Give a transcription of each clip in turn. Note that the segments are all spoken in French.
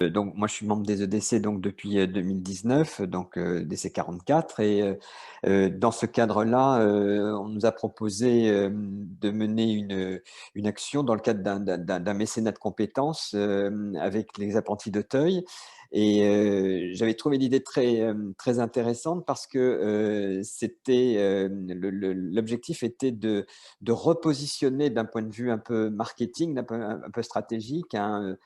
Donc moi, je suis membre des EDC donc depuis 2019, donc DC 44 et dans ce cadre-là, on nous a proposé, de mener une action dans le cadre d'un mécénat de compétences, avec les apprentis d'Auteuil et j'avais trouvé l'idée très intéressante parce que, c'était, l'objectif était de repositionner d'un point de vue un peu marketing, un peu stratégique, un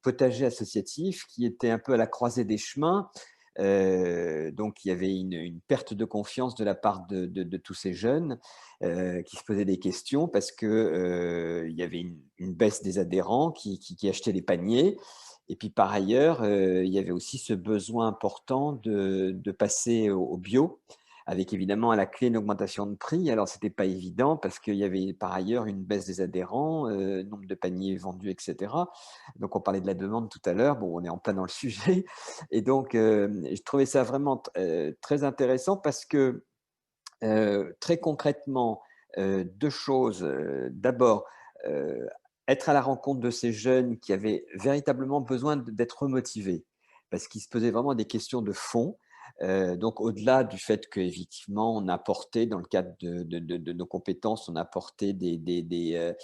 potager associatif qui était un peu à la croisée des chemins. Donc il y avait une perte de confiance de la part de tous ces jeunes, qui se posaient des questions parce que, il y avait une baisse des adhérents qui achetaient les paniers et puis par ailleurs, il y avait aussi ce besoin important de passer au bio avec évidemment à la clé une augmentation de prix. Alors c'était pas évident parce qu'il y avait par ailleurs une baisse des adhérents, nombre de paniers vendus et cetera. Donc on parlait de la demande tout à l'heure, bon on est en plein dans le sujet et donc je trouvais ça vraiment très intéressant parce que, très concrètement, 2 choses, d'abord, heu, être à la rencontre de ces jeunes qui avaient véritablement besoin d'être remotivés. Parce qu'ils se posaient vraiment des questions de fond, donc au-delà du fait qu'effectivement on apportait dans le cadre de nos compétences, on apportait des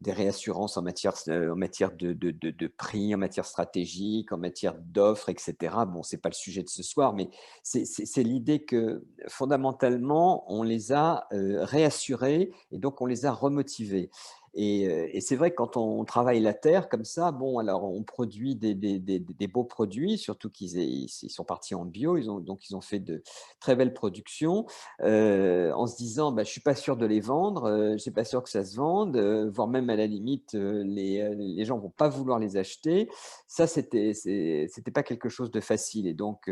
réassurances en matière de prix, en matière stratégique, en matière d'offres et cetera. Bon, c'est pas le sujet de ce soir, mais c'est l'idée que fondamentalement, on les a, réassurés et donc on les a remotivés et c'est vrai que quand on travaille la terre comme ça, bon alors on produit des beaux produits, surtout ils sont partis en bio, ils ont fait de très belles productions, en se disant: «Bah, je suis pas sûr de les vendre, je suis pas sûr que ça se vende», voire même à la limite, les gens vont pas vouloir les acheter. Ça, c'était pas quelque chose de facile et donc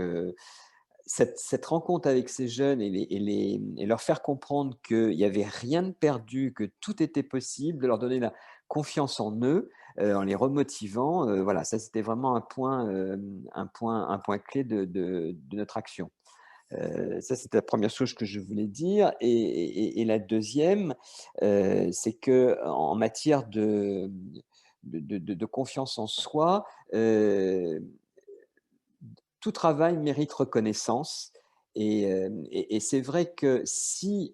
cette rencontre avec ces jeunes et leur faire comprendre qu'il y avait rien de perdu, que tout était possible, de leur donner la confiance en eux, en les remotivant, voilà, ça c'était vraiment un point clé de notre action. Ça c'était la première chose que je voulais dire et la deuxième, c'est qu'en matière de confiance en soi, tout travail mérite reconnaissance et c'est vrai que si,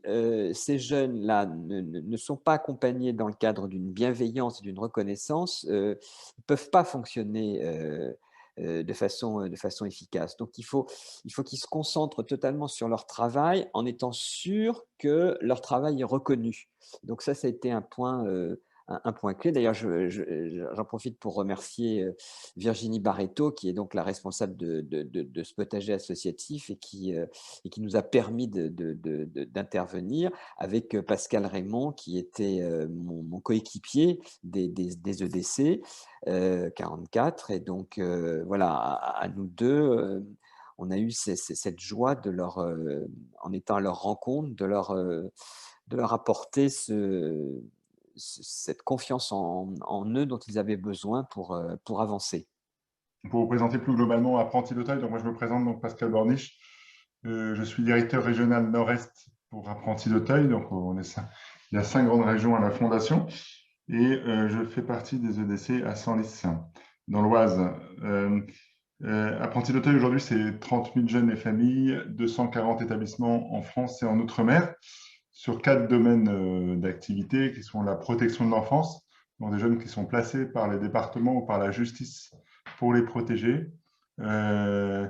ces jeunes-là ne sont pas accompagnés dans le cadre d'une bienveillance et d'une reconnaissance, ils ne peuvent pas fonctionner, de façon efficace. Donc il faut qu'ils se concentrent totalement sur leur travail en étant sûrs que leur travail est reconnu. Donc ça a été un point clé. D'ailleurs, j'en profite pour remercier, Virginie Barreto, qui est donc la responsable de ce potager associatif et qui nous a permis d'intervenir avec Pascal Raymond, qui était mon coéquipier des EDC 44. Et donc, voilà, à nous deux, on a eu cette joie en étant à leur rencontre, de leur apporter cette confiance en eux dont ils avaient besoin pour avancer. Pour vous présenter plus globalement Apprentis d'Auteuil, donc moi je me présente, donc Pascal Borniche. Je suis directeur régional Nord-Est pour Apprentis d'Auteuil. Donc il y a 5 grandes régions à la fondation et je fais partie des EDC à Senlis, dans l'Oise. Apprentis d'Auteuil, aujourd'hui, c'est 30 000 jeunes et familles, 240 établissements en France et en Outre-mer, sur 4 domaines d'activité qui sont la protection de l'enfance, donc des jeunes qui sont placés par les départements ou par la justice pour les protéger. Euh,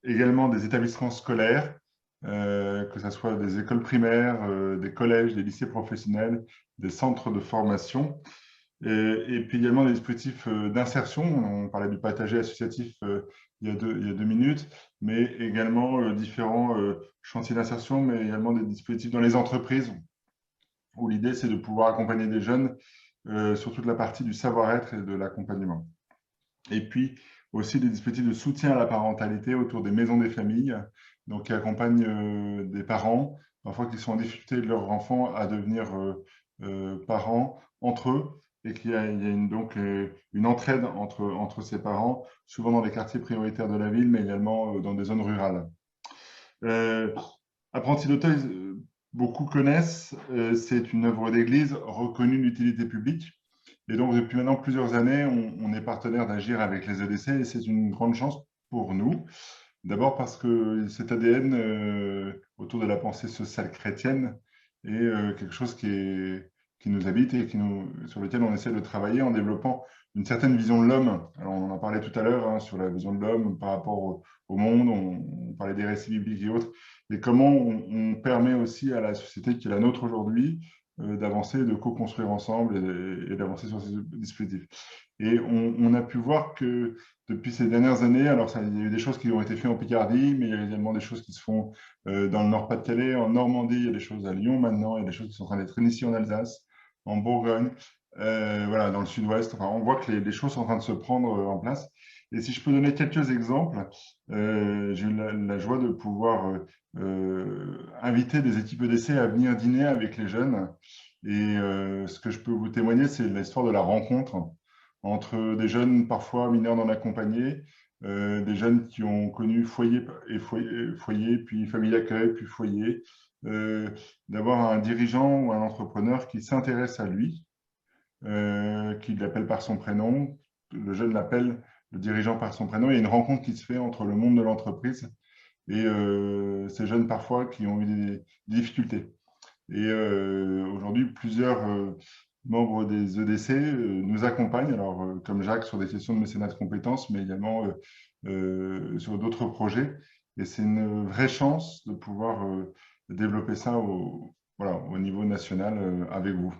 Également des établissements scolaires, que ce soit des écoles primaires, des collèges, des lycées professionnels, des centres de formation, et puis également des dispositifs d'insertion. On parlait du potager associatif il y a deux minutes, mais également différents chantiers d'insertion, mais également des dispositifs dans les entreprises, où l'idée c'est de pouvoir accompagner des jeunes sur toute la partie du savoir-être et de l'accompagnement. Et puis aussi des dispositifs de soutien à la parentalité autour des maisons des familles, donc qui accompagnent des parents, parfois qui sont en difficulté de leur enfant à devenir parents entre eux, et donc une entraide entre ces parents, souvent dans les quartiers prioritaires de la ville, mais également dans des zones rurales. Euh, Apprenti d'Auteuil, beaucoup connaissent, c'est une œuvre d'église reconnue d'utilité publique, Et donc, depuis maintenant plusieurs années, on est partenaire d'Agir avec les EDC et c'est une grande chance pour nous. D'abord parce que cet ADN autour de la pensée sociale chrétienne est quelque chose qui nous habite et sur lequel on essaie de travailler en développant une certaine vision de l'homme. Alors, on en parlait tout à l'heure sur la vision de l'homme par rapport au monde, on parlait des récits bibliques et autres, et comment on permet aussi à la société qui est la nôtre aujourd'hui d'avancer, de co-construire ensemble et d'avancer sur ces dispositifs. Et on a pu voir que depuis ces dernières années, alors il y a eu des choses qui ont été faites en Picardie, mais il y a également des choses qui se font dans le Nord-Pas-de-Calais, en Normandie, il y a des choses à Lyon maintenant, il y a des choses qui sont en train d'être initiées en Alsace, en Bourgogne, voilà, dans le Sud-Ouest. Enfin, on voit que les choses sont en train de se prendre en place. Et si je peux donner quelques exemples, j'ai eu la joie de pouvoir inviter des équipes EDC à venir dîner avec les jeunes. Et ce que je peux vous témoigner, c'est l'histoire de la rencontre entre des jeunes parfois mineurs non accompagnés, des jeunes qui ont connu foyer, puis famille d'accueil, puis foyer, d'avoir un dirigeant ou un entrepreneur qui s'intéresse à lui, qui l'appelle par son prénom, le jeune l'appelle le dirigeant par son prénom, il y a une rencontre qui se fait entre le monde de l'entreprise et ces jeunes parfois qui ont eu des difficultés. Et aujourd'hui, plusieurs membres des EDC nous accompagnent, alors comme Jacques sur des questions de mécénat de compétences, mais également sur d'autres projets. Et c'est une vraie chance de pouvoir développer ça voilà, au niveau national avec vous.